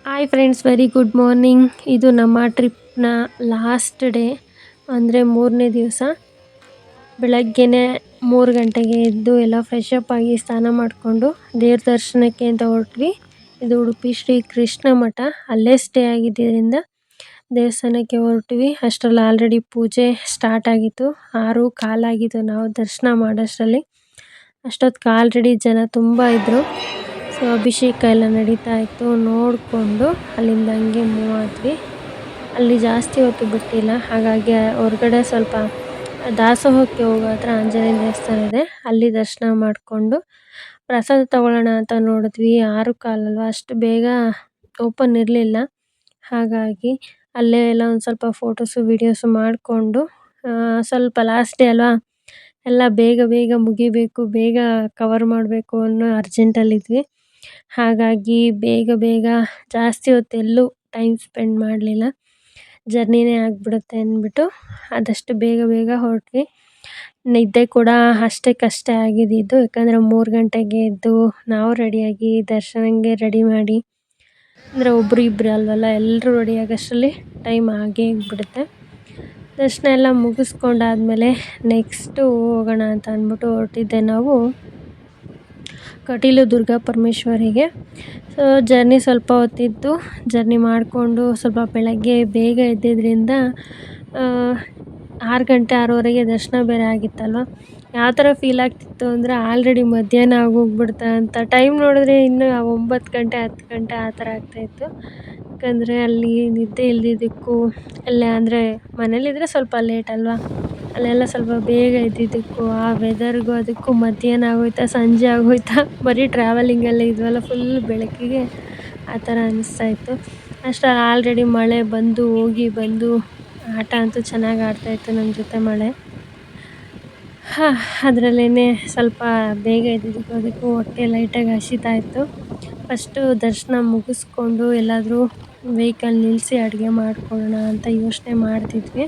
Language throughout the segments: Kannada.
Hi friends, very good morning. ಇದು ನಮ್ಮ ಟ್ರಿಪ್ನ ಲಾಸ್ಟ್ ಡೇ, ಅಂದರೆ 3ನೇ ದಿವಸ. ಬೆಳಗ್ಗೆನೇ 3 ಗಂಟೆಗೆ ಎದ್ದು ಎಲ್ಲ ಫ್ರೆಶ್ ಅಪ್ ಆಗಿ ಸ್ನಾನ ಮಾಡಿಕೊಂಡು ದೇವ್ರ ದರ್ಶನಕ್ಕೆ ಅಂತ ಹೊರಟ್ವಿ. ಇದು ಉಡುಪಿ ಶ್ರೀ ಕೃಷ್ಣ ಮಠ. ಅಲ್ಲೇ ಸ್ಟೇ ಆಗಿದ್ದರಿಂದ ದೇವಸ್ಥಾನಕ್ಕೆ ಹೊರಟ್ವಿ. ಅಷ್ಟರಲ್ಲಿ ಆಲ್ರೆಡಿ ಪೂಜೆ ಸ್ಟಾರ್ಟ್ ಆಗಿತ್ತು. 6:15 ಆಗಿತ್ತು ನಾವು ದರ್ಶನ ಮಾಡೋಷ್ಟರಲ್ಲಿ. ಅಷ್ಟೊತ್ತಿಗೆ ಆಲ್ರೆಡಿ ಜನ ತುಂಬ ಇದ್ದರು. ಸೊ ಅಭಿಷೇಕ ಎಲ್ಲ ನಡೀತಾ ಇತ್ತು. ನೋಡಿಕೊಂಡು ಅಲ್ಲಿಂದ ಹಂಗೆ ಮೂವ್ ಆದ್ವಿ. ಅಲ್ಲಿ ಜಾಸ್ತಿ ಹೊತ್ತು ಬಿಟ್ಟಿಲ್ಲ, ಹಾಗಾಗಿ ಹೊರಗಡೆ ಸ್ವಲ್ಪ ದಾಸೋಹಕ್ಕೆ ಹೋಗೋ ಹತ್ರ ಆಂಜನೇಯ ದೇವಸ್ಥಾನ ಇದೆ, ಅಲ್ಲಿ ದರ್ಶನ ಮಾಡಿಕೊಂಡು ಪ್ರಸಾದ ತಗೊಳ್ಳೋಣ ಅಂತ ನೋಡಿದ್ವಿ. 6:15 ಅಲ್ವಾ, ಅಷ್ಟು ಬೇಗ ಓಪನ್ ಇರಲಿಲ್ಲ. ಹಾಗಾಗಿ ಅಲ್ಲೇ ಎಲ್ಲ ಒಂದು ಸ್ವಲ್ಪ ಫೋಟೋಸು ವೀಡಿಯೋಸು ಮಾಡಿಕೊಂಡು ಸ್ವಲ್ಪ ಲಾಸ್ಟ್ ಡೇ ಅಲ್ವಾ, ಎಲ್ಲ ಬೇಗ ಬೇಗ ಮುಗಿಬೇಕು, ಬೇಗ ಕವರ್ ಮಾಡಬೇಕು ಅನ್ನೋ ಅರ್ಜೆಂಟಲ್ಲಿದ್ವಿ. ಹಾಗಾಗಿ ಬೇಗ ಬೇಗ ಜಾಸ್ತಿ ಹೊತ್ತು ಎಲ್ಲೂ ಟೈಮ್ ಸ್ಪೆಂಡ್ ಮಾಡಲಿಲ್ಲ. ಜರ್ನಿನೇ ಆಗಿಬಿಡುತ್ತೆ ಅಂದ್ಬಿಟ್ಟು ಆದಷ್ಟು ಬೇಗ ಬೇಗ ಹೊರಟ್ವಿ. ನಿದ್ದೆ ಕೂಡ ಅಷ್ಟಕ್ಕಷ್ಟೇ ಆಗಿದ್ದಿದ್ದು, ಯಾಕಂದರೆ 3 ಗಂಟೆಗೆ ಎದ್ದು ನಾವು ರೆಡಿಯಾಗಿ ದರ್ಶನಂಗೆ ರೆಡಿ ಮಾಡಿ, ಅಂದರೆ ಒಬ್ಬರು ಇಬ್ಬರು ಅಲ್ವಲ್ಲ, ಎಲ್ಲರೂ ರೆಡಿ ಆಗೋಷ್ಟರಲ್ಲಿ ಟೈಮ್ ಆಗೇ ಬಿಡುತ್ತೆ. ದರ್ಶನ ಎಲ್ಲ ಮುಗಿಸ್ಕೊಂಡಾದ್ಮೇಲೆ ನೆಕ್ಸ್ಟು ಹೋಗೋಣ ಅಂತ ಅಂದ್ಬಿಟ್ಟು ಹೊರಟಿದ್ದೆ ನಾವು ಕಟೀಲು ದುರ್ಗಾ ಪರಮೇಶ್ವರಿಗೆ. ಸೊ ಜರ್ನಿ ಸ್ವಲ್ಪ ಹೊತ್ತಿತ್ತು. ಜರ್ನಿ ಮಾಡಿಕೊಂಡು ಸ್ವಲ್ಪ ಬೆಳಗ್ಗೆ ಬೇಗ ಎದ್ದಿದ್ದರಿಂದ 6 ಗಂಟೆ 6:30ಗೆ ದರ್ಶನ ಬೇರೆ ಆಗಿತ್ತಲ್ವ. ಯಾವ ಥರ ಫೀಲ್ ಆಗ್ತಿತ್ತು ಅಂದರೆ ಆಲ್ರೆಡಿ ಮಧ್ಯಾಹ್ನ ಆಗೋಗ್ಬಿಡ್ತಾ ಅಂತ. ಟೈಮ್ ನೋಡಿದ್ರೆ ಇನ್ನೂ 9 ಗಂಟೆ 10 ಗಂಟೆ ಆ ಥರ ಆಗ್ತಾಯಿತ್ತು. ಯಾಕಂದರೆ ಅಲ್ಲಿ ನಿದ್ದೆ ಇಲ್ದಿದ್ದಕ್ಕೂ, ಅಲ್ಲೇ ಅಂದರೆ ಮನೇಲಿದ್ದರೆ ಸ್ವಲ್ಪ ಲೇಟ್ ಅಲ್ವಾ, ಅಲ್ಲೆಲ್ಲ ಸ್ವಲ್ಪ ಬೇಗ ಎದ್ದಿದ್ದಕ್ಕೂ, ಆ ವೆದರ್ಗೂ ಅದಕ್ಕೂ ಮಧ್ಯಾಹ್ನ ಆಗೋಯ್ತಾ ಸಂಜೆ ಆಗೋಯ್ತಾ, ಬರೀ ಟ್ರಾವೆಲಿಂಗಲ್ಲೇ ಇದ್ವಲ್ಲ, ಫುಲ್ ಬೆಳಕಿಗೆ ಆ ಥರ ಅನ್ನಿಸ್ತಾಯಿತ್ತು. ಅಷ್ಟರಲ್ಲಿ ಆಲ್ರೆಡಿ ಮಳೆ ಬಂದು ಹೋಗಿ ಬಂದು ಆಟ ಅಂತೂ ಚೆನ್ನಾಗಿ ಆಡ್ತಾಯಿತ್ತು ನಮ್ಮ ಜೊತೆ ಮಳೆ. ಅದರಲ್ಲೇ ಸ್ವಲ್ಪ ಬೇಗ ಎದ್ದಿದ್ದಕ್ಕೂ ಅದಕ್ಕೂ ಹೊಟ್ಟೆ ಲೈಟಾಗಿ ಹಸಿತಾ ಇತ್ತು. ಫಸ್ಟು ದರ್ಶನ ಮುಗಿಸ್ಕೊಂಡು ಎಲ್ಲಾದರೂ ವೆಹಿಕಲ್ ನಿಲ್ಲಿಸಿ ಅಡುಗೆ ಮಾಡ್ಕೊಳ್ಳೋಣ ಅಂತ ಯೋಚನೆ ಮಾಡ್ತಿದ್ವಿ.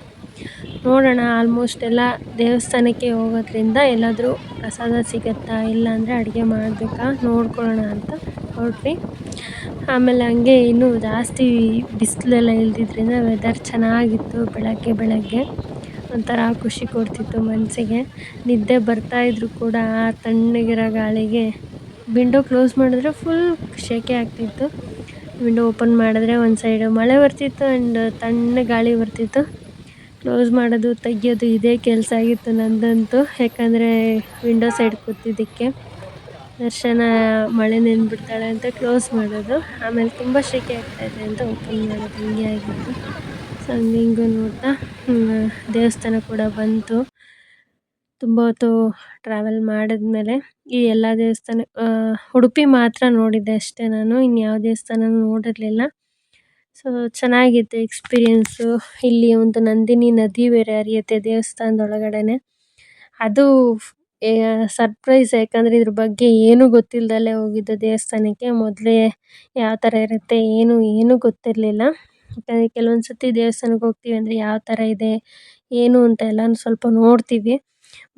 ನೋಡೋಣ, ಆಲ್ಮೋಸ್ಟ್ ಎಲ್ಲ ದೇವಸ್ಥಾನಕ್ಕೆ ಹೋಗೋದ್ರಿಂದ ಎಲ್ಲಾದರೂ ಪ್ರಸಾದ ಸಿಗುತ್ತಾ, ಇಲ್ಲಾಂದರೆ ಅಡುಗೆ ಮಾಡಬೇಕಾ ನೋಡ್ಕೊಳ್ಳೋಣ ಅಂತ ಹೊರಟ್ವಿ. ಆಮೇಲೆ ಹಂಗೆ ಇನ್ನೂ ಜಾಸ್ತಿ ಬಿಸಿಲೆಲ್ಲ ಇಲ್ದಿದ್ದರಿಂದ ವೆದರ್ ಚೆನ್ನಾಗಿತ್ತು. ಬೆಳಗ್ಗೆ ಒಂಥರ ಖುಷಿ ಕೊಡ್ತಿತ್ತು ಮನಸ್ಸಿಗೆ. ನಿದ್ದೆ ಬರ್ತಾಯಿದ್ರು ಕೂಡ ಆ ತಣ್ಣಗಿರೋ ಗಾಳಿಗೆ ವಿಂಡೋ ಕ್ಲೋಸ್ ಮಾಡಿದ್ರೆ ಫುಲ್ ಸೆಕೆ ಆಗ್ತಿತ್ತು. ವಿಂಡೋ ಓಪನ್ ಮಾಡಿದ್ರೆ ಒಂದು ಸೈಡು ಮಳೆ ಬರ್ತಿತ್ತು ಆ್ಯಂಡ್ ತಣ್ಣಗೆ ಗಾಳಿ ಬರ್ತಿತ್ತು. ಕ್ಲೋಸ್ ಮಾಡೋದು ತೆಗಿಯೋದು ಇದೇ ಕೆಲಸ ಆಗಿತ್ತು ನಂದಂತೂ. ಯಾಕಂದರೆ ವಿಂಡೋ ಸೈಡ್ ಕೂತಿದ್ದಕ್ಕೆ ದರ್ಶನ ಮಳೆ ನೆಂದ್ಬಿಡ್ತಾಳೆ ಅಂತ ಕ್ಲೋಸ್ ಮಾಡೋದು, ಆಮೇಲೆ ತುಂಬ ಸೆಕೆ ಆಗ್ತಾಯಿದೆ ಅಂತ ಓಪನ್ ಮಾಡೋದು, ಹಿಂಗೆ ಆಗಿತ್ತು. ಸೊ ಹಿಂಗೆ ನೋಡ್ತಾ ದೇವಸ್ಥಾನ ಕೂಡ ಬಂತು. ತುಂಬ ಹೊತ್ತು ಟ್ರಾವೆಲ್ ಮಾಡಿದ್ಮೇಲೆ ಈ ಎಲ್ಲ ದೇವಸ್ಥಾನ, ಉಡುಪಿ ಮಾತ್ರ ನೋಡಿದ್ದೆ ಅಷ್ಟೇ ನಾನು, ಇನ್ಯಾವ ದೇವಸ್ಥಾನನೂ ನೋಡಿರಲಿಲ್ಲ. ಸೊ ಚೆನ್ನಾಗಿತ್ತು ಎಕ್ಸ್ಪೀರಿಯೆನ್ಸು. ಇಲ್ಲಿ ಒಂದು ನಂದಿನಿ ನದಿ ಬೇರೆ ಹರಿಯುತ್ತೆ ದೇವಸ್ಥಾನದೊಳಗಡೆನೆ. ಅದು ಸರ್ಪ್ರೈಸ್, ಯಾಕಂದರೆ ಇದ್ರ ಬಗ್ಗೆ ಏನೂ ಗೊತ್ತಿಲ್ಲದಲ್ಲೇ ಹೋಗಿದ್ದು ದೇವಸ್ಥಾನಕ್ಕೆ. ಮೊದಲೇ ಯಾವ ಥರ ಇರುತ್ತೆ ಏನೂ ಗೊತ್ತಿರಲಿಲ್ಲ. ಯಾಕಂದರೆ ಕೆಲವೊಂದು ಸತಿ ದೇವಸ್ಥಾನಕ್ಕೆ ಹೋಗ್ತೀವಿ ಅಂದರೆ ಯಾವ ಥರ ಇದೆ ಏನು ಅಂತ ಎಲ್ಲನೂ ಸ್ವಲ್ಪ ನೋಡ್ತೀವಿ.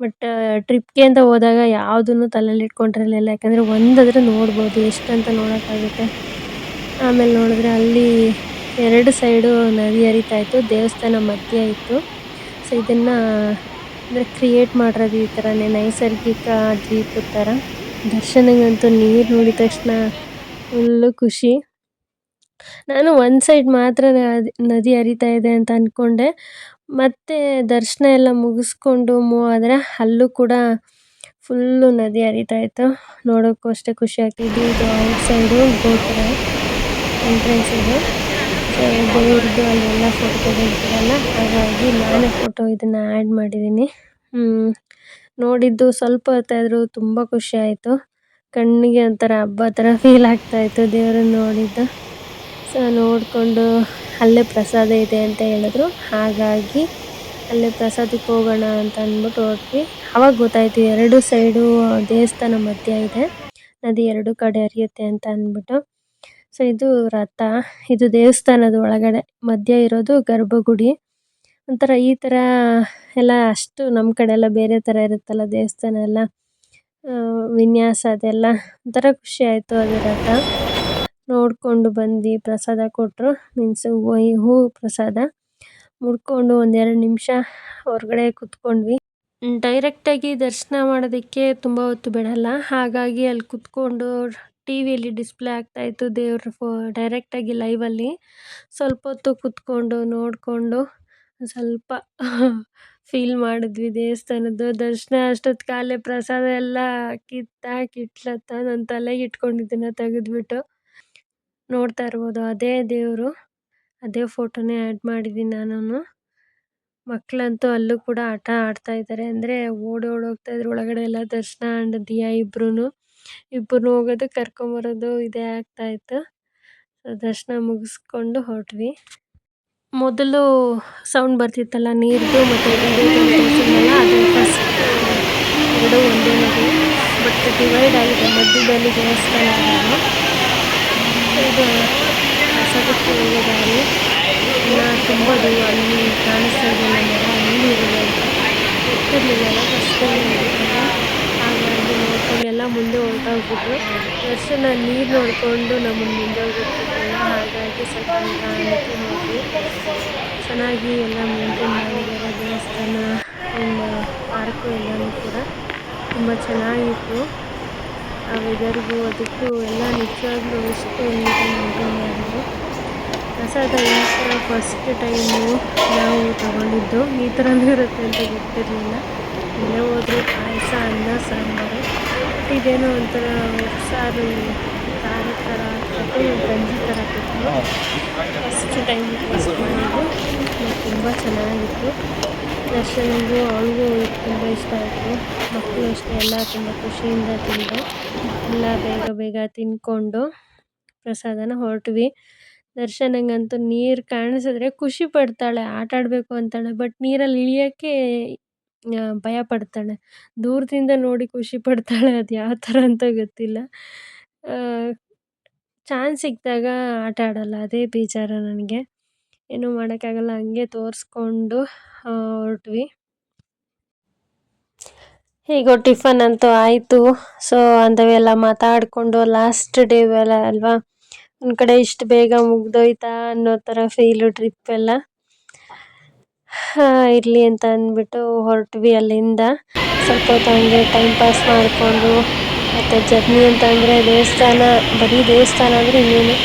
ಬಟ್ ಟ್ರಿಪ್ಗೆ ಅಂತ ಹೋದಾಗ ಯಾವುದನ್ನು ತಲೆಯಲ್ಲಿ ಇಟ್ಕೊಂಡಿರಲಿಲ್ಲ. ಯಾಕಂದರೆ ಒಂದಾದರೂ ನೋಡ್ಬೋದು, ಎಷ್ಟಂತ ನೋಡೋಕ್ಕಾಗುತ್ತೆ. ಆಮೇಲೆ ನೋಡಿದ್ರೆ ಅಲ್ಲಿ 2 ಸೈಡು ನದಿ ಹರಿತಾ ಇತ್ತು, ದೇವಸ್ಥಾನ ಮಧ್ಯೆ ಇತ್ತು. ಸೊ ಇದನ್ನು ಅಂದರೆ ಕ್ರಿಯೇಟ್ ಮಾಡಿರೋದು ಈ ಥರನೇ, ನೈಸರ್ಗಿಕ ದ್ವೀಪದ ಥರ. ದರ್ಶನಂಗಂತೂ ನೀರು ನೋಡಿದ ತಕ್ಷಣ ಫುಲ್ಲು ಖುಷಿ. ನಾನು ಒಂದು ಸೈಡ್ ಮಾತ್ರ ನದಿ ಹರಿತಾ ಇದೆ ಅಂತ ಅಂದ್ಕೊಂಡೆ. ಮತ್ತು ದರ್ಶನ ಎಲ್ಲ ಮುಗಿಸ್ಕೊಂಡು ಮೂವ್ ಆದರೆ ಅಲ್ಲೂ ಕೂಡ ಫುಲ್ಲು ನದಿ ಹರಿತಾ ಇತ್ತು. ನೋಡೋಕ್ಕೂ ಅಷ್ಟೇ ಖುಷಿ ಆಗ್ತಿದ್ದು. ಇದು ಔಟ್ ಸೈಡು ಗೋಪುರ ಎಂಟ್ರೆನ್ಸ್ ಇದು. ಸೊ ದೇವ್ರದ್ದು ಅಲ್ಲೆಲ್ಲ ಫೋಟೋ ತೆಗೆದಿರ್ತಾರಲ್ಲ, ಹಾಗಾಗಿ ನಾನೇ ಫೋಟೋ ಇದನ್ನು ಆ್ಯಡ್ ಮಾಡಿದ್ದೀನಿ. ನೋಡಿದ್ದು ಸ್ವಲ್ಪ ಹೊತ್ತಾದರೂ ತುಂಬ ಖುಷಿ ಆಯಿತು. ಕಣ್ಣಿಗೆ ಒಂಥರ ಹಬ್ಬ ಥರ ಫೀಲ್ ಆಗ್ತಾಯಿತ್ತು ದೇವರನ್ನ ನೋಡಿದ್ದು. ಸೊ ನೋಡಿಕೊಂಡು ಅಲ್ಲೇ ಪ್ರಸಾದ ಇದೆ ಅಂತ ಹೇಳಿದ್ರು, ಹಾಗಾಗಿ ಅಲ್ಲೇ ಪ್ರಸಾದಕ್ಕೆ ಹೋಗೋಣ ಅಂತ ಅಂದ್ಬಿಟ್ಟು ಹೊರಟ್ವಿ. ಆವಾಗ ಗೊತ್ತಾಯಿತು 2 ಸೈಡು ದೇವಸ್ಥಾನ ಮಧ್ಯ ಇದೆ, ನದಿ 2 ಕಡೆ ಹರಿಯುತ್ತೆ ಅಂತ ಅಂದ್ಬಿಟ್ಟು. ಸೊ ಇದು ರಥ, ಇದು ದೇವಸ್ಥಾನದ ಒಳಗಡೆ ಮಧ್ಯ ಇರೋದು ಗರ್ಭಗುಡಿ. ಒಂಥರ ಈ ಥರ ಎಲ್ಲ ಅಷ್ಟು ನಮ್ಮ ಕಡೆ ಎಲ್ಲ ಬೇರೆ ಥರ ಇರುತ್ತಲ್ಲ ದೇವಸ್ಥಾನ ಎಲ್ಲ, ವಿನ್ಯಾಸ ಅದೆಲ್ಲ ಒಂಥರ ಖುಷಿ ಆಯಿತು ಅದು ರಥ. ನೋಡ್ಕೊಂಡು ಬಂದ್ವಿ. ಪ್ರಸಾದ ಕೊಟ್ಟರು, ಮೀನ್ಸ್ ಹೂ ಪ್ರಸಾದ ಮುಡ್ಕೊಂಡು ಒಂದೆರಡು ನಿಮಿಷ ಹೊರಗಡೆ ಕುತ್ಕೊಂಡ್ವಿ. ಡೈರೆಕ್ಟಾಗಿ ದರ್ಶನ ಮಾಡೋದಕ್ಕೆ ತುಂಬ ಹೊತ್ತು ಬಿಡಲ್ಲ, ಹಾಗಾಗಿ ಅಲ್ಲಿ ಕುತ್ಕೊಂಡು ಟಿ ವಿಯಲ್ಲಿ ಡಿಸ್ಪ್ಲೇ ಆಗ್ತಾಯಿತ್ತು ದೇವ್ರ ಡೈರೆಕ್ಟಾಗಿ ಲೈವಲ್ಲಿ. ಸ್ವಲ್ಪ ಹೊತ್ತು ಕುತ್ಕೊಂಡು ನೋಡಿಕೊಂಡು ಸ್ವಲ್ಪ ಫೀಲ್ ಮಾಡಿದ್ವಿ ದೇವಸ್ಥಾನದ್ದು. ದರ್ಶನ ಅಷ್ಟೊತ್ತಿಗಾಗಲೇ ಪ್ರಸಾದ ಎಲ್ಲ ಕಿಟ್ಲತ್ತ ನನ್ನ ತಲೆಗೆ ಇಟ್ಕೊಂಡಿದ್ದನ್ನು ತೆಗೆದ್ಬಿಟ್ಟು ನೋಡ್ತಾ ಇರ್ಬೋದು. ಅದೇ ದೇವರು, ಅದೇ ಫೋಟೋನೇ ಆ್ಯಡ್ ಮಾಡಿದ್ದೀನಿ ನಾನು. ಮಕ್ಕಳಂತೂ ಅಲ್ಲೂ ಕೂಡ ಆಟ ಆಡ್ತಾ ಇದ್ದಾರೆ, ಅಂದರೆ ಓಡೋಗ್ತಾ ಇದ್ರು ಒಳಗಡೆ ಎಲ್ಲ. ದರ್ಶನ ಆ್ಯಂಡ್ ದಿಯಾ ಇಬ್ಬರು ಹೋಗೋದು ಕರ್ಕೊಂಬರೋದು ಇದೇ ಆಗ್ತಾಯಿತ್ತು. ದರ್ಶನ ಮುಗಿಸ್ಕೊಂಡು ಹೊರಟ್ವಿ. ಮೊದಲು ಸೌಂಡ್ ಬರ್ತಿತ್ತಲ್ಲ ನೀರ್ದು ಮತ್ತು ತೋರಿಸಿದ್ನಲ್ಲ, ಅದು ಫಸ್ಟ್ ಎರಡು ಒಂದೇ ನದಿ, ಬಟ್ ಡಿವೈಡ್ ಆಗಿದೆ ಮಧ್ಯದಲ್ಲಿ ದೇವಸ್ಥಾನ ಇರೋದು. ಇದು ಪ್ರಸಾದಕ್ಕೆ ಹೋಗೋ ದಾರಿ ಇನ್ನು ತುಂಬ ದೂರ. ಅಲ್ಲಿ ಕಾಣಿಸ್ತಾ ಇದೆಯಲ್ಲ ಮರ, ಅಲ್ಲಿ ಇರೋದು ಅಂತ ಗೊತ್ತಿರಲಿಲ್ಲ ಫಸ್ಟ್ ಟೈಮ್ ನೋಡಿದಾಗ. ಹಾಗಾಗಿ ನೋಡ್ಕೊಂಡು ಎಲ್ಲ ಮುಂದೆ ಹೊರಟೋಗ್ಬಿಟ್ರು. ದರ್ಶನ ನೀರು ನೋಡಿಕೊಂಡು ನಮ್ಮನ್ನು ಮುಂದೆ ಹೋಗ್ಬಿಟ್ಟಿಲ್ಲ, ಹಾಗಾಗಿ ಸ್ವಲ್ಪ ನಿಧಾನಕ್ಕೆ ಹೋದ್ವಿ. ಚೆನ್ನಾಗಿ ಎಲ್ಲ ಮೇಂಟೈನ್ ಮಾಡಿದ್ದಾರೆ ದೇವಸ್ಥಾನ ಆ್ಯಂಡ್ ಪಾರ್ಕು ಎಲ್ಲನೂ ಕೂಡ ತುಂಬ ಚೆನ್ನಾಗಿತ್ತು. ಆ ವೆದರ್ಗೂ ಅದಕ್ಕೂ ಎಲ್ಲ ನಿಜವಾಗ್ಲೂ ಎಷ್ಟು ನೀಟಾಗಿ ಮೇಂಟೈನ್ ಮಾಡಿದ್ರು. ಪ್ರಸಾದ ಈ ಥರ ಫಸ್ಟ್ ಟೈಮು ನಾವು ತಗೊಂಡಿದ್ದು. ಈ ಥರನೂ ಇರುತ್ತೆ ಅಂತ ಗೊತ್ತಿರಲಿಲ್ಲ. ಎಲ್ಲೇ ಹೋದರೂ ಪಾಯಸ, ಅನ್ನ, ಸಾಂಬಾರು. ಇದೇನೋ ಒಂಥರ ಉಪ್ಸಾರು, ಖಾರ ಥರ ಮತ್ತು ಗಂಜಿ ಥರ ಕೊಟ್ಟರು. ಫಸ್ಟ್ ಟೈಮ್ ಟೇಸ್ಟ್ ಮಾಡಿದ್ದು, ತುಂಬ ಚೆನ್ನಾಗಿತ್ತು. ದರ್ಶನಿಗೂ ಅವಳಿಗೂ ತುಂಬ ಇಷ್ಟ ಆಯಿತು. ಮಕ್ಕಳು ಅಷ್ಟೇ ಎಲ್ಲ ತುಂಬ ಖುಷಿಯಿಂದ ತಿಂದು ಎಲ್ಲ ಬೇಗ ತಿಂದ್ಕೊಂಡು ಪ್ರಸಾದನ ಹೊರಟ್ವಿ. ದರ್ಶನಂಗಂತೂ ನೀರು ಕಾಣಿಸಿದ್ರೆ ಖುಷಿ ಪಡ್ತಾಳೆ, ಆಟ ಆಡಬೇಕು ಅಂತಾಳೆ, ಬಟ್ ನೀರಲ್ಲಿ ಇಳಿಯೋಕ್ಕೆ ಭಯ ಪಡ್ತಾಳೆ. ದೂರದಿಂದ ನೋಡಿ ಖುಷಿ ಪಡ್ತಾಳೆ, ಅದು ಯಾವ ಥರ ಅಂತ ಗೊತ್ತಿಲ್ಲ. ಚಾನ್ಸ್ ಸಿಕ್ಕಿದಾಗ ಆಟ ಆಡಲ್ಲ, ಅದೇ ಬೇಜಾರು ನನಗೆ. ಏನೂ ಮಾಡೋಕ್ಕಾಗಲ್ಲ, ಹಂಗೆ ತೋರಿಸ್ಕೊಂಡು ಹೊರಟ್ವಿ. ಹೀಗೋ ಟಿಫನ್ ಅಂತೂ ಆಯಿತು. ಸೊ ಅಂಥವೆಲ್ಲ ಮಾತಾಡಿಕೊಂಡು ಲಾಸ್ಟ್ ಡೇ ಅಲ್ವಾ, ಒಂದು ಕಡೆ ಇಷ್ಟು ಬೇಗ ಮುಗ್ದೋಯ್ತಾ ಅನ್ನೋ ಥರ ಫೀಲು ಟ್ರಿಪ್ಪೆಲ್ಲ. ಇರಲಿ ಅಂತ ಅಂದ್ಬಿಟ್ಟು ಹೊರಟ್ವಿ ಅಲ್ಲಿಂದ. ಸ್ವಲ್ಪ ಹೊತ್ತು ಹಂಗೆ ಟೈಮ್ ಪಾಸ್ ಮಾಡಿಕೊಂಡು, ಮತ್ತು ಜರ್ನಿ ಅಂತ ಅಂದರೆ ದೇವಸ್ಥಾನ, ಬರೀ ದೇವಸ್ಥಾನ ಅಂದರೆ ಇನ್ನೇನು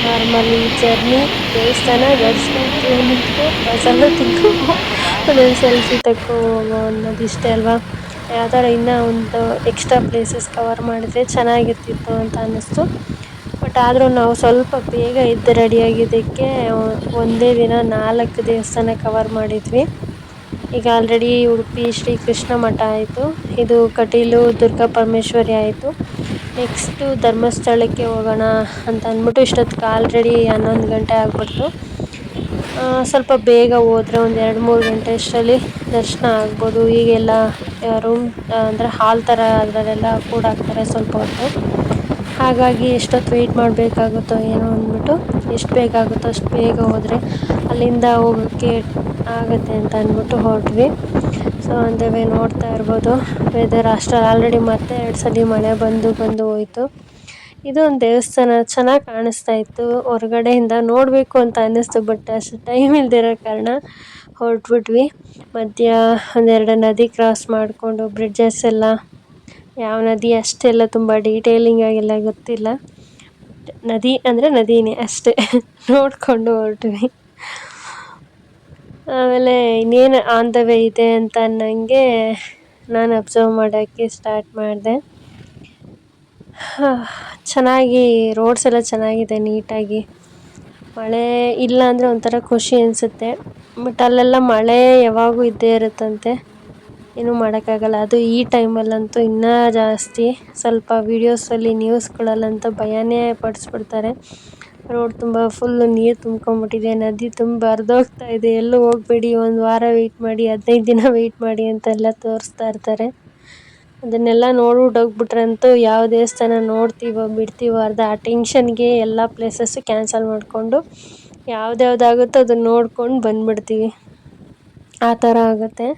ನಾರ್ಮಲಿ ಜರ್ನಿ, ದೇವಸ್ಥಾನ, ದರ್ಶನ, ಕ್ಯೂ ನಿಂತ್ಕೊ, ಪ್ರಸಾದ ತಿನ್ಕೊ, ಒಂದೊಂದು ಸೆಲ್ಫಿ ತಕ್ಕೋ ಹೋಗೋ ಅನ್ನೋದಿಷ್ಟೇ ಅಲ್ವಾ. ಯಾವ ಥರ ಇನ್ನೂ ಒಂದು ಎಕ್ಸ್ಟ್ರಾ ಪ್ಲೇಸಸ್ ಕವರ್ ಮಾಡಿದರೆ ಚೆನ್ನಾಗಿರ್ತಿತ್ತು ಅಂತ ಅನ್ನಿಸ್ತು. ಬಟ್ ಆದರೂ ನಾವು ಸ್ವಲ್ಪ ಬೇಗ ಎದ್ದು ರೆಡಿಯಾಗಿದ್ದಕ್ಕೆ ಒಂದೇ ದಿನ 4 ದೇವಸ್ಥಾನ ಕವರ್ ಮಾಡಿದ್ವಿ. ಈಗ ಆಲ್ರೆಡಿ ಉಡುಪಿ ಶ್ರೀ ಕೃಷ್ಣ ಮಠ ಆಯಿತು, ಇದು ಕಟೀಲು ದುರ್ಗಾ ಪರಮೇಶ್ವರಿ ಆಯಿತು. ನೆಕ್ಸ್ಟು ಧರ್ಮಸ್ಥಳಕ್ಕೆ ಹೋಗೋಣ ಅಂತ ಅಂದ್ಬಿಟ್ಟು ಇಷ್ಟೊತ್ತಿಗೆ ಆಲ್ರೆಡಿ 11 ಗಂಟೆ ಆಗಿಬಿಡ್ತು. ಸ್ವಲ್ಪ ಬೇಗ ಹೋದರೆ ಒಂದು 2-3 ಗಂಟೆ ಅಷ್ಟರಲ್ಲಿ ದರ್ಶನ ಆಗ್ಬೋದು. ಈಗೆಲ್ಲ ರೂಮ್ ಅಂದರೆ ಹಾಲ್ ಥರ ಅದರಲ್ಲೆಲ್ಲ ಕೂಡಾಕ್ತಾರೆ ಸ್ವಲ್ಪ ಹೊತ್ತು, ಹಾಗಾಗಿ ಎಷ್ಟೊತ್ತು ವೆಯ್ಟ್ ಮಾಡಬೇಕಾಗುತ್ತೋ ಏನೋ ಅಂದ್ಬಿಟ್ಟು ಎಷ್ಟು ಬೇಗ ಆಗುತ್ತೋ ಅಷ್ಟು ಬೇಗ ಹೋದರೆ ಅಲ್ಲಿಂದ ಹೋಗೋಕ್ಕೆ ಆಗುತ್ತೆ ಅಂತ ಅಂದ್ಬಿಟ್ಟು ಹೊರಟ್ವಿ. ಸೊ ಅಂದವೇ ನೋಡ್ತಾ ಇರ್ಬೋದು ವೆದರ್ ಅಷ್ಟರಲ್ಲಿ ಆಲ್ರೆಡಿ ಮತ್ತೆ 2 ಸಲ ಮಳೆ ಬಂದು ಹೋಯಿತು. ಇದು ಒಂದು ದೇವಸ್ಥಾನ ಚೆನ್ನಾಗಿ ಕಾಣಿಸ್ತಾ ಇತ್ತು, ಹೊರಗಡೆಯಿಂದ ನೋಡಬೇಕು ಅಂತ ಅನ್ನಿಸ್ತು, ಬಟ್ ಅಷ್ಟು ಟೈಮ್ ಇಲ್ಲದಿರೋ ಕಾರಣ ಹೊರಟ್ಬಿಟ್ವಿ. ಮಧ್ಯ 1-2 ನದಿ ಕ್ರಾಸ್ ಮಾಡಿಕೊಂಡು ಬ್ರಿಡ್ಜಸ್ ಎಲ್ಲ, ಯಾವ ನದಿ ಅಷ್ಟೆಲ್ಲ ತುಂಬ ಡೀಟೇಲಿಂಗ್ ಆಗೆಲ್ಲ ಗೊತ್ತಿಲ್ಲ, ನದಿ ಅಂದರೆ ನದಿನೇ ಅಷ್ಟೇ ನೋಡಿಕೊಂಡು ಹೊರಟ್ವಿ. ಆಮೇಲೆ ಇನ್ನೇನು ಆನ್ ದ ವೇ ಇದೆ ಅಂತ ಅನ್ನಂಗೆ ನಾನು ಅಬ್ಸರ್ವ್ ಮಾಡೋಕ್ಕೆ ಸ್ಟಾರ್ಟ್ ಮಾಡಿದೆ. ಚೆನ್ನಾಗಿ ರೋಡ್ಸ್ ಎಲ್ಲ ಚೆನ್ನಾಗಿದೆ, ನೀಟಾಗಿ. ಮಳೆ ಇಲ್ಲ ಅಂದರೆ ಒಂಥರ ಖುಷಿ ಅನಿಸುತ್ತೆ, ಬಟ್ ಅಲ್ಲೆಲ್ಲ ಮಳೆ ಯಾವಾಗೂ ಇದ್ದೇ ಇರುತ್ತಂತೆ, ಏನೂ ಮಾಡೋಕ್ಕಾಗಲ್ಲ. ಅದು ಈ ಟೈಮಲ್ಲಂತೂ ಇನ್ನೂ ಜಾಸ್ತಿ. ಸ್ವಲ್ಪ ವೀಡಿಯೋಸಲ್ಲಿ ನ್ಯೂಸ್ಗಳಲ್ಲಂತೂ ಭಯನೇ ಪಡಿಸ್ಬಿಡ್ತಾರೆ. ರೋಡ್ ತುಂಬ ಫುಲ್ಲು ನೀರು ತುಂಬ್ಕೊಂಬಿಟ್ಟಿದೆ, ನದಿ ತುಂಬ ಹರಿದೋಗ್ತಾ ಇದೆ, ಎಲ್ಲೂ ಹೋಗಬೇಡಿ, 1 ವಾರ ವೆಯ್ಟ್ ಮಾಡಿ, 15 ದಿನ ವೆಯ್ಟ್ ಮಾಡಿ ಅಂತೆಲ್ಲ ತೋರಿಸ್ತಾ ಇರ್ತಾರೆ. ಅದನ್ನೆಲ್ಲ ನೋಡ್ಬಿಟ್ಟು ಹೋಗ್ಬಿಟ್ರಂತೂ ಯಾವ ದೇವಸ್ಥಾನ ನೋಡ್ತೀವೋ ಬಿಡ್ತೀವೋ ಅರ್ಧ ಆ ಟೆನ್ಷನ್ಗೆ ಎಲ್ಲ ಪ್ಲೇಸಸ್ಸು ಕ್ಯಾನ್ಸಲ್ ಮಾಡಿಕೊಂಡು ಯಾವುದ್ಯಾವ್ದಾಗುತ್ತೋ ಅದನ್ನು ನೋಡ್ಕೊಂಡು ಬಂದುಬಿಡ್ತೀವಿ, ಆ ಥರ ಆಗುತ್ತೆ.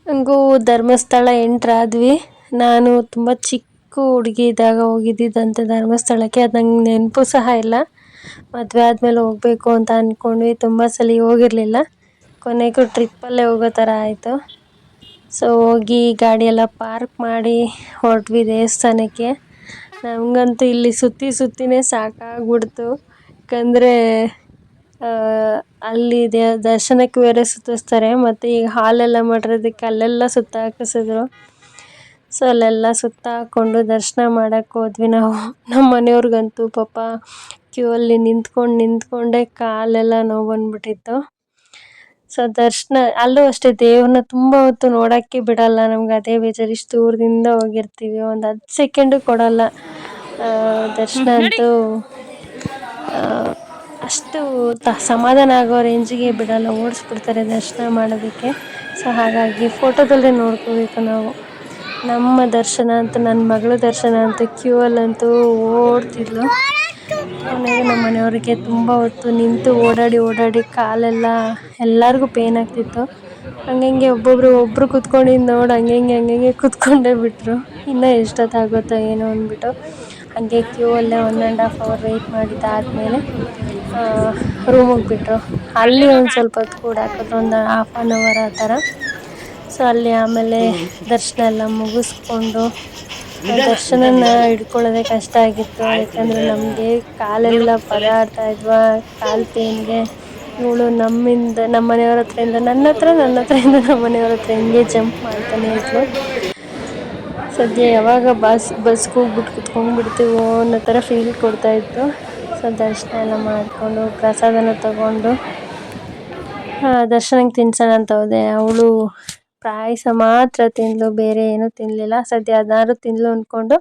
ಹಂಗೂ ಧರ್ಮಸ್ಥಳ ಎಂಟ್ರಾದ್ವಿ. ನಾನು ತುಂಬ ಚಿಕ್ಕ ಚಿಕ್ಕ ಹುಡುಗಿ ಇದ್ದಾಗ ಹೋಗಿದ್ದಂತೆ ಧರ್ಮಸ್ಥಳಕ್ಕೆ. ಅದು ನಂಗೆ ನೆನಪು ಸಹ ಇಲ್ಲ. ಮದುವೆ ಆದಮೇಲೆ ಹೋಗಬೇಕು ಅಂತ ಅಂದ್ಕೊಂಡ್ವಿ, ತುಂಬ ಸಲ ಹೋಗಿರಲಿಲ್ಲ. ಕೊನೆಗೂ ಟ್ರಿಪ್ಪಲ್ಲೇ ಹೋಗೋ ಥರ ಆಯಿತು. ಸೊ ಹೋಗಿ ಗಾಡಿಯೆಲ್ಲ ಪಾರ್ಕ್ ಮಾಡಿ ಹೊರಟ್ವಿ ದೇವಸ್ಥಾನಕ್ಕೆ. ನಮಗಂತೂ ಇಲ್ಲಿ ಸುತ್ತಿನೇ ಸಾಕಾಗ್ಬಿಡ್ತು. ಯಾಕಂದರೆ ಅಲ್ಲಿ ದರ್ಶನಕ್ಕೆ ಬೇರೆ ಸುತ್ತಿಸ್ತಾರೆ, ಮತ್ತು ಈಗ ಹಾಲೆಲ್ಲ ಮಾಡಿರೋದಕ್ಕೆ ಅಲ್ಲೆಲ್ಲ ಸುತ್ತ ಹಾಕಿಸಿದ್ರು. ಸೊ ಅಲ್ಲೆಲ್ಲ ಸುತ್ತ ಹಾಕ್ಕೊಂಡು ದರ್ಶನ ಮಾಡೋಕ್ಕೆ ಹೋದ್ವಿ ನಾವು. ನಮ್ಮ ಮನೆಯವ್ರಿಗಂತೂ ಪಾಪ ಕ್ಯೂ ಅಲ್ಲಿ ನಿಂತ್ಕೊಂಡೇ ಕಾಲೆಲ್ಲ ನೋವು ಬಂದ್ಬಿಟ್ಟಿತ್ತು. ಸೊ ದರ್ಶನ ಅಲ್ಲೂ ಅಷ್ಟೇ, ದೇವ್ರನ್ನ ತುಂಬ ಹೊತ್ತು ನೋಡೋಕ್ಕೆ ಬಿಡಲ್ಲ ನಮ್ಗೆ. ಅದೇ ಬೇಜಾರು, ಇಷ್ಟು ದೂರದಿಂದ ಹೋಗಿರ್ತೀವಿ, ಒಂದು 10 ಸೆಕೆಂಡು ಕೊಡಲ್ಲ. ದರ್ಶನ ಅಂತೂ ಅಷ್ಟು ಸಮಾಧಾನ ಆಗೋ ರೇಂಜಿಗೆ ಬಿಡಲ್ಲ, ಓಡಿಸ್ಬಿಡ್ತಾರೆ ದರ್ಶನ ಮಾಡೋದಕ್ಕೆ. ಸೊ ಹಾಗಾಗಿ ಫೋಟೋದಲ್ಲೇ ನೋಡ್ಕೋಬೇಕು ನಾವು. ನಮ್ಮ ದರ್ಶನ ಅಂತೂ, ನನ್ನ ಮಗಳ ದರ್ಶನ ಅಂತೂ ಕ್ಯೂ ಅಲ್ಲಂತೂ ಓಡ್ತಿದ್ಲು. ಕೊನೆಗೆ ನಮ್ಮ ಮನೆಯವರಿಗೆ ತುಂಬ ಹೊತ್ತು ನಿಂತು ಓಡಾಡಿ ಕಾಲೆಲ್ಲ ಎಲ್ಲರಿಗೂ ಪೇನ್ ಆಗ್ತಿತ್ತು. ಹಂಗೆ ಒಬ್ಬರು ಕೂತ್ಕೊಂಡಿದ್ದು ನೋಡಿ ಹಂಗೆ ಕೂತ್ಕೊಂಡೇ ಬಿಟ್ಟರು. ಇನ್ನೂ ಎಷ್ಟೊತ್ತಾಗುತ್ತೋ ಏನೋ ಅಂದ್ಬಿಟ್ಟು ಹಾಗೆ ಕ್ಯೂ ಅಲ್ಲೇ 1.5 hour ವೆಯ್ಟ್ ಮಾಡಿದ್ದಾದಮೇಲೆ ರೂಮಿಗೆ ಬಿಟ್ಟರು. ಅಲ್ಲಿ ಒಂದು ಸ್ವಲ್ಪ ಹೊತ್ತು ಕೂಡ ಹಾಕಿದ್ರು, ಒಂದು 1/2 hour ಆ ಥರ. ಸೊ ಅಲ್ಲಿ ಆಮೇಲೆ ದರ್ಶನ ಎಲ್ಲ ಮುಗಿಸ್ಕೊಂಡು, ದರ್ಶನನ ಹಿಡ್ಕೊಳ್ಳೋದೇ ಕಷ್ಟ ಆಗಿತ್ತು. ಯಾಕಂದರೆ ನಮಗೆ ಕಾಲೆಲ್ಲ ಪದ ಆಡ್ತಾ ಇದ್ವಾ, ಕಾಲು ಪೇನ್ಗೆ. ಇವಳು ನಮ್ಮ ಮನೆಯವ್ರ ಹತ್ರದಿಂದ ನನ್ನ ಹತ್ರದಿಂದ ನಮ್ಮ ಮನೆಯವ್ರ ಹತ್ರ ಹಿಂಗೆ ಜಂಪ್ ಮಾಡ್ತಾನೆ ಇದ್ಲು. ಸದ್ಯ ಯಾವಾಗ ಬಸ್ಗೆ ಹೋಗ್ಬಿಟ್ಟು ಕುತ್ಕೊಂಡ್ಬಿಡ್ತೀವೋ ಅನ್ನೋ ಥರ ಫೀಲ್ ಕೊಡ್ತಾಯಿತ್ತು. ಸೊ ದರ್ಶನ ಎಲ್ಲ ಮಾಡಿಕೊಂಡು ಪ್ರಸಾದನ ತಗೊಂಡು ದರ್ಶನಕ್ಕೆ ತಿನ್ಸೋಣ ಅಂತ ಹೋದೆ. ಅವಳು ಪಾಯಸ ಮಾತ್ರ ತಿಂದಳು, ಬೇರೆ ಏನೂ ತಿನ್ನಲಿಲ್ಲ. ಸದ್ಯ ಅದಾದ್ರು ತಿಂದಳು ಅಂದ್ಕೊಂಡು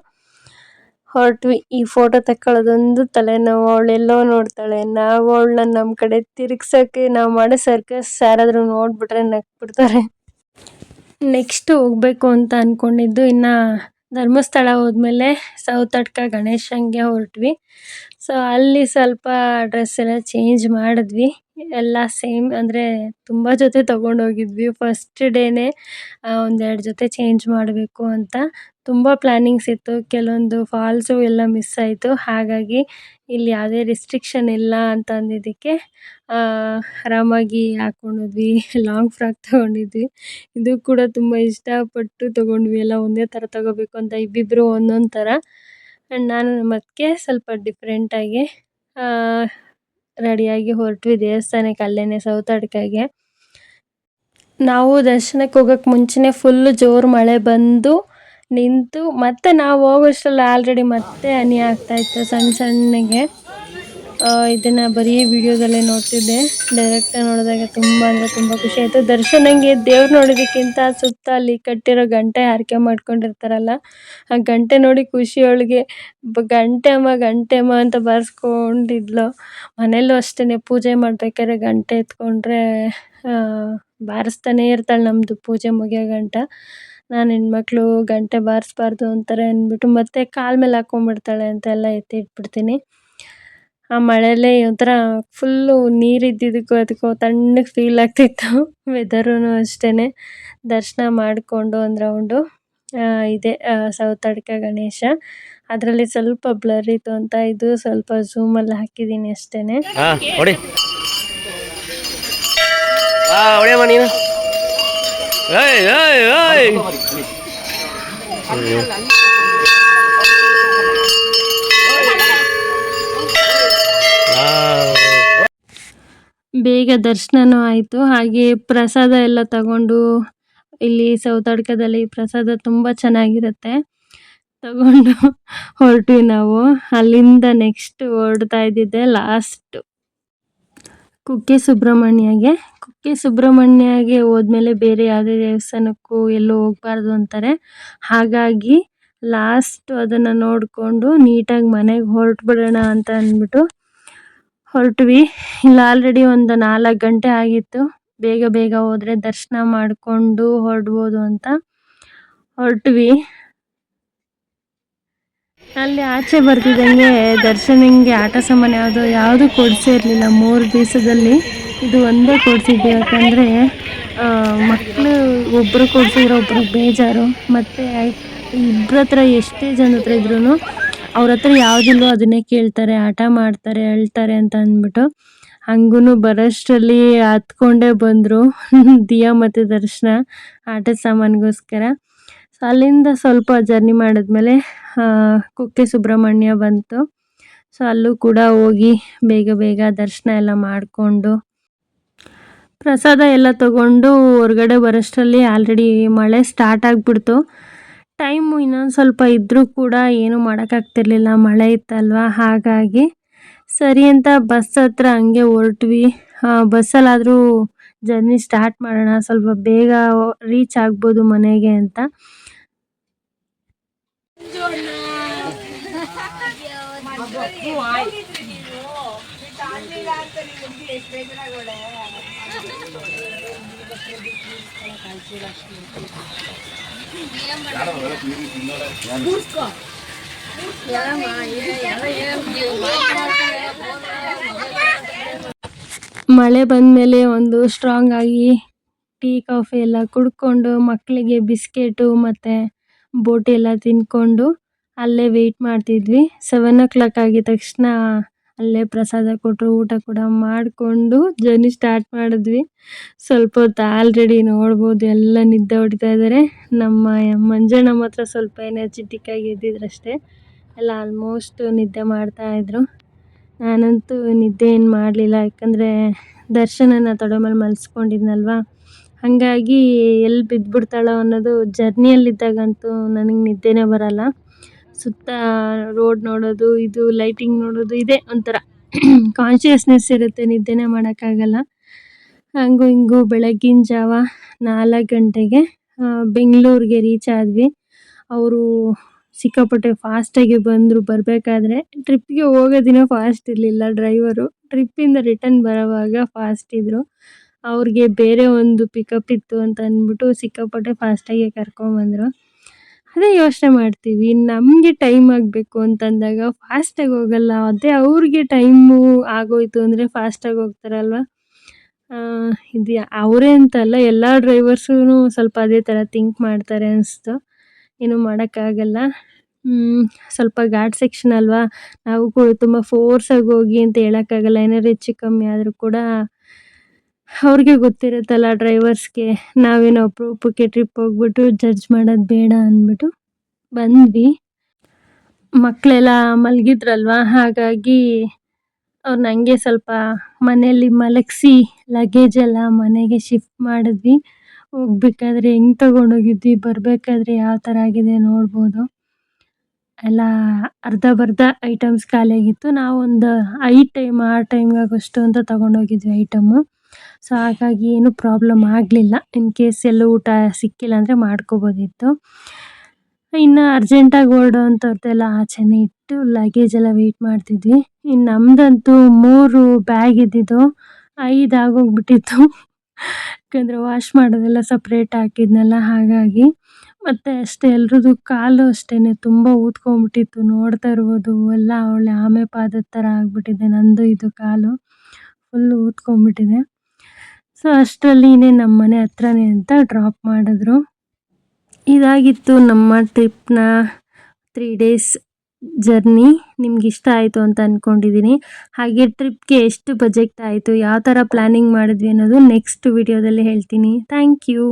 ಹೊರಟ್ವಿ. ಈ ಫೋಟೋ ತಕ್ಕೊಳ್ಳೋದೊಂದು ತಲೆನೋವು. ಅವಳೆಲ್ಲೋ ನೋಡ್ತಾಳೆ, ನಾವು ಅವಳನ್ನ ನಮ್ಮ ಕಡೆ ತಿರುಗ್ಸೋಕ್ಕೆ ನಾವು ಮಾಡೋ ಸರ್ಕಸ್ ಯಾರಾದರೂ ನೋಡಿಬಿಟ್ರೆ ನಕ್ಬಿಡ್ತಾರೆ. ನೆಕ್ಸ್ಟ್ ಹೋಗಬೇಕು ಅಂತ ಅಂದ್ಕೊಂಡಿದ್ದು, ಇನ್ನು ಧರ್ಮಸ್ಥಳ ಹೋದ್ಮೇಲೆ ಸೌತಡ್ಕ ಗಣೇಶಂಗೆ ಹೊರಟ್ವಿ. ಸೊ ಅಲ್ಲಿ ಸ್ವಲ್ಪ ಡ್ರೆಸ್ ಎಲ್ಲ ಚೇಂಜ್ ಮಾಡಿದ್ವಿ. ಎಲ್ಲ ಸೇಮ್, ಅಂದರೆ ತುಂಬ ಜೊತೆ ತೊಗೊಂಡೋಗಿದ್ವಿ. ಫಸ್ಟ್ ಡೇನೇ 1-2 ಜೊತೆ ಚೇಂಜ್ ಮಾಡಬೇಕು ಅಂತ ತುಂಬ ಪ್ಲ್ಯಾನಿಂಗ್ಸ್ ಇತ್ತು. ಕೆಲವೊಂದು ಫಾಲ್ಸು ಎಲ್ಲ ಮಿಸ್ ಆಯಿತು. ಹಾಗಾಗಿ ಇಲ್ಲಿ ಯಾವುದೇ ರಿಸ್ಟ್ರಿಕ್ಷನ್ ಇಲ್ಲ ಅಂತ ಅಂದಿದ್ದಕ್ಕೆ ಆರಾಮಾಗಿ ಹಾಕ್ಕೊಂಡೋದ್ವಿ. Long frock ತೊಗೊಂಡಿದ್ವಿ. ಇದು ಕೂಡ ತುಂಬ ಇಷ್ಟಪಟ್ಟು ತೊಗೊಂಡ್ವಿ. ಎಲ್ಲ ಒಂದೇ ಥರ ತೊಗೋಬೇಕು ಅಂತ ಇಬ್ಬಿಬ್ಬರು ಒಂದೊಂದು ಥರ. ಆ್ಯಂಡ್ ನಾನು ನಮ್ಮ ಅತ್ತಿಗೆ ಸ್ವಲ್ಪ ಡಿಫ್ರೆಂಟಾಗಿ ರೆಡಿಯಾಗಿ ಹೊರಟ್ವಿ ದೇವಸ್ಥಾನಕ್ಕೆ, ಅಲ್ಲೇ ಸೌತಡ್ಕಗೆ. ನಾವು ದರ್ಶನಕ್ಕೆ ಹೋಗೋಕ್ಕೆ ಮುಂಚೆನೇ ಫುಲ್ಲು ಜೋರು ಮಳೆ ಬಂದು ನಿಂತು, ಮತ್ತೆ ನಾವು ಹೋಗೋಷ್ಟರಲ್ಲಿ ಆಲ್ರೆಡಿ ಮತ್ತೆ ಹನಿ ಆಗ್ತಾಯಿತ್ತು ಸಣ್ಣಗೆ. ಇದನ್ನು ಬರೀ ವಿಡಿಯೋದಲ್ಲೇ ನೋಡ್ತಿದ್ದೆ. ಡೈರೆಕ್ಟಾಗಿ ನೋಡಿದಾಗ ತುಂಬ ಅಂದರೆ ತುಂಬ ಖುಷಿ ಆಯಿತು. ದರ್ಶನಂಗೆ ದೇವ್ರು ನೋಡೋದಕ್ಕಿಂತ ಸುತ್ತ ಅಲ್ಲಿ ಕಟ್ಟಿರೋ ಗಂಟೆ ಹರಕೆ ಮಾಡ್ಕೊಂಡಿರ್ತಾರಲ್ಲ, ಆ ಗಂಟೆ ನೋಡಿ ಖುಷಿ ಅವಳಿಗೆ. ಗಂಟೆ ಅಮ್ಮ ಅಂತ ಬಾರಿಸ್ಕೊಂಡಿದ್ಲು. ಮನೇಲೂ ಅಷ್ಟೇ, ಪೂಜೆ ಮಾಡ್ಬೇಕಾದ್ರೆ ಗಂಟೆ ಎತ್ಕೊಂಡ್ರೆ ಬಾರಿಸ್ತಾನೇ ಇರ್ತಾಳೆ ನಮ್ಮದು ಪೂಜೆ ಮುಗಿಯೋ ಗಂಟ. ನಾನು ಹೆಣ್ಮಕ್ಳು ಗಂಟೆ ಬಾರಿಸ್ಬಾರ್ದು ಅಂತಾರೆ ಅಂದ್ಬಿಟ್ಟು ಮತ್ತೆ ಕಾಲ ಮೇಲೆ ಹಾಕ್ಕೊಂಡ್ಬಿಡ್ತಾಳೆ ಅಂತೆಲ್ಲ ಎತ್ತಿ ಇಟ್ಬಿಡ್ತೀನಿ. ಆ ಮಳೆಯಲ್ಲೇ ಒಂಥರ ಫುಲ್ಲು ನೀರಿದ್ದಿದ್ದಕ್ಕೋ ಅದಕ್ಕೋ ತಣ್ಣಗೆ ಫೀಲ್ ಆಗ್ತಿತ್ತು. ವೆದರು ಅಷ್ಟೇ. ದರ್ಶನ ಮಾಡಿಕೊಂಡು ಒಂದು ರೌಂಡು ಇದೆ ಸೌತಡ್ಕ ಗಣೇಶ. ಅದರಲ್ಲಿ ಸ್ವಲ್ಪ ಬ್ಲರ್ ಇತ್ತು ಅಂತ ಇದು ಸ್ವಲ್ಪ ಝೂಮಲ್ಲಿ ಹಾಕಿದ್ದೀನಿ ಅಷ್ಟೇ. ಬೇಗ ದರ್ಶನನೂ ಆಯಿತು. ಹಾಗೆ ಪ್ರಸಾದ ಎಲ್ಲ ತಗೊಂಡು, ಇಲ್ಲಿ ಸೌತಡ್ಕದಲ್ಲಿ ಪ್ರಸಾದ ತುಂಬ ಚೆನ್ನಾಗಿರುತ್ತೆ, ತಗೊಂಡು ಹೊರಟ್ವಿ ನಾವು. ಅಲ್ಲಿಂದ ನೆಕ್ಸ್ಟ್ ಹೊರಡ್ತಾ ಇದ್ದಿದ್ದೆ ಲಾಸ್ಟ್ ಕುಕ್ಕೆ ಸುಬ್ರಹ್ಮಣ್ಯಗೆ ಹೋದ್ಮೇಲೆ ಬೇರೆ ಯಾವುದೇ ದೇವಸ್ಥಾನಕ್ಕೂ ಎಲ್ಲೂ ಹೋಗಬಾರ್ದು ಅಂತಾರೆ. ಹಾಗಾಗಿ ಲಾಸ್ಟ್ ಅದನ್ನು ನೋಡಿಕೊಂಡು ನೀಟಾಗಿ ಮನೆಗೆ ಹೊರಟ್ಬಿಡೋಣ ಅಂತ ಅಂದ್ಬಿಟ್ಟು ಹೊರಟ್ವಿ. ಇಲ್ಲ ಆಲ್ರೆಡಿ ಒಂದು 4 ಗಂಟೆ ಆಗಿತ್ತು. ಬೇಗ ಹೋದರೆ ದರ್ಶನ ಮಾಡಿಕೊಂಡು ಹೊರಡ್ಬೋದು ಅಂತ ಹೊರಟ್ವಿ. ಅಲ್ಲಿ ಆಚೆ ಬರ್ತಿದ್ದಂಗೆ ದರ್ಶನಿಂಗೆ ಆಟ ಸಾಮಾನು ಯಾವುದು ಕೊಡಿಸಿರಲಿಲ್ಲ. 3 ದಿವಸದಲ್ಲಿ ಇದು ಒಂದೇ ಕೊಡಿಸಿದ್ವಿ. ಯಾಕಂದರೆ ಮಕ್ಕಳು ಒಬ್ಬರು ಕೊಡಿಸಿದ್ರೆ ಒಬ್ರಿಗೆ ಬೇಜಾರು. ಮತ್ತು ಇಬ್ಬರ ಹತ್ರ ಎಷ್ಟೇ ಜನ ಹತ್ರ ಇದ್ರೂ ಅವ್ರ ಹತ್ರ ಯಾವುದಿಲ್ವೋ ಅದನ್ನೇ ಕೇಳ್ತಾರೆ, ಹಠ ಮಾಡ್ತಾರೆ, ಅಳ್ತಾರೆ ಅಂತ ಅಂದ್ಬಿಟ್ಟು. ಹಂಗೂ ಬರೋಷ್ಟರಲ್ಲಿ ಹತ್ಕೊಂಡೇ ಬಂದರು ದಿಯಾ ಮತ್ತು ದರ್ಶನ ಆಟದ ಸಾಮಾನಿಗೋಸ್ಕರ. ಸೊ ಅಲ್ಲಿಂದ ಸ್ವಲ್ಪ ಜರ್ನಿ ಮಾಡಿದ್ಮೇಲೆ ಕುಕ್ಕೆ ಸುಬ್ರಹ್ಮಣ್ಯ ಬಂತು. ಸೊ ಅಲ್ಲೂ ಕೂಡ ಹೋಗಿ ಬೇಗ ಬೇಗ ದರ್ಶನ ಎಲ್ಲ ಮಾಡಿಕೊಂಡು ಪ್ರಸಾದ ಎಲ್ಲ ತಗೊಂಡು ಹೊರಗಡೆ ಬರೋಷ್ಟರಲ್ಲಿ ಆಲ್ರೆಡಿ ಮಳೆ ಸ್ಟಾರ್ಟ್ ಆಗಿಬಿಡ್ತು. ಟೈಮು ಇನ್ನೊಂದು ಸ್ವಲ್ಪ ಇದ್ದರೂ ಕೂಡ ಏನೂ ಮಾಡೋಕ್ಕಾಗ್ತಿರ್ಲಿಲ್ಲ, ಮಳೆ ಇತ್ತಲ್ವ. ಹಾಗಾಗಿ ಸರಿ ಅಂತ ಬಸ್ ಹತ್ರ ಹಂಗೆ ಹೊರಟ್ವಿ. ಬಸ್ಸಲ್ಲಾದರೂ ಜರ್ನಿ ಸ್ಟಾರ್ಟ್ ಮಾಡೋಣ, ಸ್ವಲ್ಪ ಬೇಗ ರೀಚ್ ಆಗ್ಬೋದು ಮನೆಗೆ ಅಂತ. ಮಳೆ ಬಂದಮೇಲೆ ಒಂದು ಸ್ಟ್ರಾಂಗ್ ಆಗಿ ಟೀ ಕಾಫಿ ಎಲ್ಲ ಕುಡ್ಕೊಂಡು ಮಕ್ಕಳಿಗೆ ಬಿಸ್ಕೆಟು ಮತ್ತು ಬೋಟಿ ಎಲ್ಲ ತಿಂದ್ಕೊಂಡು ಅಲ್ಲೇ ವೆಯ್ಟ್ ಮಾಡ್ತಿದ್ವಿ. 7 ಆಗಿದ ತಕ್ಷಣ ಅಲ್ಲೇ ಪ್ರಸಾದ ಕೊಟ್ಟರು, ಊಟ ಕೂಡ ಮಾಡಿಕೊಂಡು ಜರ್ನಿ ಸ್ಟಾರ್ಟ್ ಮಾಡಿದ್ವಿ. ಸ್ವಲ್ಪ ಹೊತ್ತು ಆಲ್ರೆಡಿ ನೋಡ್ಬೋದು ಎಲ್ಲ ನಿದ್ದೆ ಹೊಡಿತಾ ಇದ್ದಾರೆ. ನಮ್ಮ ಮಂಜಣ್ಣ ಮಾತ್ರ ಸ್ವಲ್ಪ ಎನರ್ಜೆಟಿಕ್ ಆಗಿ ಎದ್ದಿದ್ರಷ್ಟೇ, ಎಲ್ಲ ಆಲ್ಮೋಸ್ಟ್ ನಿದ್ದೆ ಮಾಡ್ತಾಯಿದ್ರು. ನಾನಂತೂ ನಿದ್ದೆ ಏನು ಮಾಡಲಿಲ್ಲ, ಯಾಕಂದರೆ ದರ್ಶನನ ತೊಡೆ ಮೇಲೆ ಮಲಗಿಸ್ಕೊಂಡಿದ್ನಲ್ವ. ಹಾಗಾಗಿ ಎಲ್ಲಿ ಬಿದ್ದುಬಿಡ್ತಾಳೋ ಅನ್ನೋದು, ಜರ್ನಿಯಲ್ಲಿದ್ದಾಗಂತೂ ನನಗೆ ನಿದ್ದೆನೇ ಬರೋಲ್ಲ. ಸುತ್ತ ರೋಡ್ ನೋಡೋದು, ಇದು ಲೈಟಿಂಗ್ ನೋಡೋದು, ಇದೇ ಒಂಥರ ಕಾನ್ಷಿಯಸ್ನೆಸ್ ಇರುತ್ತೆ, ನಿದ್ದೆನೇ ಮಾಡೋಕ್ಕಾಗಲ್ಲ. ಹಂಗೂ ಹಿಂಗೂ ಬೆಳಗ್ಗಿನ ಜಾವ 4 ಗಂಟೆಗೆ ಬೆಂಗಳೂರಿಗೆ ರೀಚ್ ಆದ್ವಿ. ಅವರು ಸಿಕ್ಕಾಪಟ್ಟೆ ಫಾಸ್ಟಾಗಿ ಬಂದರು. ಬರಬೇಕಾದ್ರೆ ಟ್ರಿಪ್ಪಿಗೆ ಹೋಗೋ ದಿನ ಫಾಸ್ಟ್ ಇರಲಿಲ್ಲ ಡ್ರೈವರು, ಟ್ರಿಪ್ಪಿಂದ ರಿಟರ್ನ್ ಬರೋವಾಗ ಫಾಸ್ಟ್ ಇದ್ದರು. ಅವ್ರಿಗೆ ಬೇರೆ ಒಂದು ಪಿಕಪ್ ಇತ್ತು ಅಂತ ಅಂದ್ಬಿಟ್ಟು ಸಿಕ್ಕಾಪಟ್ಟೆ ಫಾಸ್ಟಾಗಿ ಕರ್ಕೊಂಬಂದರು. ಅದೇ ಯೋಚನೆ ಮಾಡ್ತೀವಿ, ನಮಗೆ ಟೈಮ್ ಆಗಬೇಕು ಅಂತಂದಾಗ ಫಾಸ್ಟಾಗಿ ಹೋಗಲ್ಲ, ಅದೇ ಅವ್ರಿಗೆ ಟೈಮು ಆಗೋಯ್ತು ಅಂದರೆ ಫಾಸ್ಟಾಗಿ ಹೋಗ್ತಾರಲ್ವ. ಇದು ಅವರೇ ಅಂತಲ್ಲ, ಎಲ್ಲ ಡ್ರೈವರ್ಸೂ ಸ್ವಲ್ಪ ಅದೇ ಥರ ಥಿಂಕ್ ಮಾಡ್ತಾರೆ ಅನಿಸ್ತು. ಏನೂ ಮಾಡೋಕ್ಕಾಗಲ್ಲ. ಸ್ವಲ್ಪ ಘಾಟ್ ಸೆಕ್ಷನ್ ಅಲ್ವಾ, ನಾವು ಕೂಡ ತುಂಬ ಫೋರ್ಸಾಗಿ ಹೋಗಿ ಅಂತ ಹೇಳೋಕ್ಕಾಗಲ್ಲ. ಏನಾದ್ರು ಹೆಚ್ಚು ಕಮ್ಮಿ ಆದರೂ ಕೂಡ ಅವ್ರಿಗೆ ಗೊತ್ತಿರುತ್ತಲ್ಲ ಡ್ರೈವರ್ಸ್ಗೆ. ನಾವೇನೋ ಅಪರೂಪಕ್ಕೆ ಟ್ರಿಪ್ ಹೋಗ್ಬಿಟ್ಟು ಜಡ್ಜ್ ಮಾಡೋದು ಬೇಡ ಅಂದ್ಬಿಟ್ಟು ಬಂದ್ವಿ. ಮಕ್ಕಳೆಲ್ಲ ಮಲಗಿದ್ರಲ್ವ, ಹಾಗಾಗಿ ಅವ್ರನ್ನ ಹಂಗೆ ಸ್ವಲ್ಪ ಮನೆಯಲ್ಲಿ ಮಲಗಿಸಿ ಲಗೇಜ್ ಎಲ್ಲ ಮನೆಗೆ ಶಿಫ್ಟ್ ಮಾಡಿದ್ವಿ. ಹೋಗ್ಬೇಕಾದ್ರೆ ಹೆಂಗೆ ತೊಗೊಂಡೋಗಿದ್ವಿ, ಬರಬೇಕಾದ್ರೆ ಯಾವ ಥರ ಆಗಿದೆ ನೋಡ್ಬೋದು. ಎಲ್ಲ ಅರ್ಧಂಬರ್ಧ ಐಟಮ್ಸ್ ಖಾಲಿಯಾಗಿತ್ತು. ನಾವೊಂದು ಆ ಟೈಮ್ಗೆ ಆಗೋಷ್ಟು ಅಂತ ತೊಗೊಂಡೋಗಿದ್ವಿ ಐಟಮು. ಸೊ ಹಾಗಾಗಿ ಏನೂ ಪ್ರಾಬ್ಲಮ್ ಆಗಲಿಲ್ಲ. ಇನ್ ಕೇಸ್ ಎಲ್ಲೂ ಊಟ ಸಿಕ್ಕಿಲ್ಲ ಅಂದರೆ ಮಾಡ್ಕೋಬೋದಿತ್ತು. ಇನ್ನು ಅರ್ಜೆಂಟಾಗಿ ಹೊರಡೋವಂಥದ್ದೆಲ್ಲ ಆಚೆನೇ ಇಟ್ಟು ಲಗೇಜ್ ಎಲ್ಲ ವೆಯ್ಟ್ ಮಾಡ್ತಿದ್ವಿ. ಇನ್ನು ನಮ್ಮದಂತೂ 3 ಬ್ಯಾಗ್ ಇದ್ದಿದ್ದು 5 ಆಗೋಗ್ಬಿಟ್ಟಿತ್ತು, ಯಾಕಂದರೆ ವಾಶ್ ಮಾಡೋದೆಲ್ಲ ಸಪ್ರೇಟ್ ಹಾಕಿದ್ನಲ್ಲ. ಹಾಗಾಗಿ ಮತ್ತು ಅಷ್ಟೇ ಎಲ್ರದ್ದು ಕಾಲು ಅಷ್ಟೇ ತುಂಬ ಊದ್ಕೊಂಡ್ಬಿಟ್ಟಿತ್ತು. ನೋಡ್ತಾ ಇರ್ಬೋದು, ಎಲ್ಲ ಒಳ್ಳೆ ಆಮೆ ಪಾದದ ಥರ ಆಗಿಬಿಟ್ಟಿದೆ ನಂದು ಇದು ಕಾಲು, ಫುಲ್ಲು ಊದ್ಕೊಂಡ್ಬಿಟ್ಟಿದೆ. ಸೊ ಅಷ್ಟರಲ್ಲಿ ನಮ್ಮ ಮನೆ ಹತ್ರನೇ ಅಂತ ಡ್ರಾಪ್ ಮಾಡಿದ್ರು. ಇದಾಗಿತ್ತು ನಮ್ಮ ಟ್ರಿಪ್ನ 3 ಡೇಸ್ ಜರ್ನಿ. ನಿಮ್ಗೆ ಇಷ್ಟ ಆಯಿತು ಅಂತ ಅಂದ್ಕೊಂಡಿದ್ದೀನಿ. ಹಾಗೆ ಟ್ರಿಪ್ಗೆ ಎಷ್ಟು ಬಜೆಟ್ ಆಯಿತು, ಯಾವ ಥರ ಪ್ಲ್ಯಾನಿಂಗ್ ಮಾಡಿದ್ವಿ ಅನ್ನೋದು ನೆಕ್ಸ್ಟ್ ವಿಡಿಯೋದಲ್ಲಿ ಹೇಳ್ತೀನಿ. Thank you.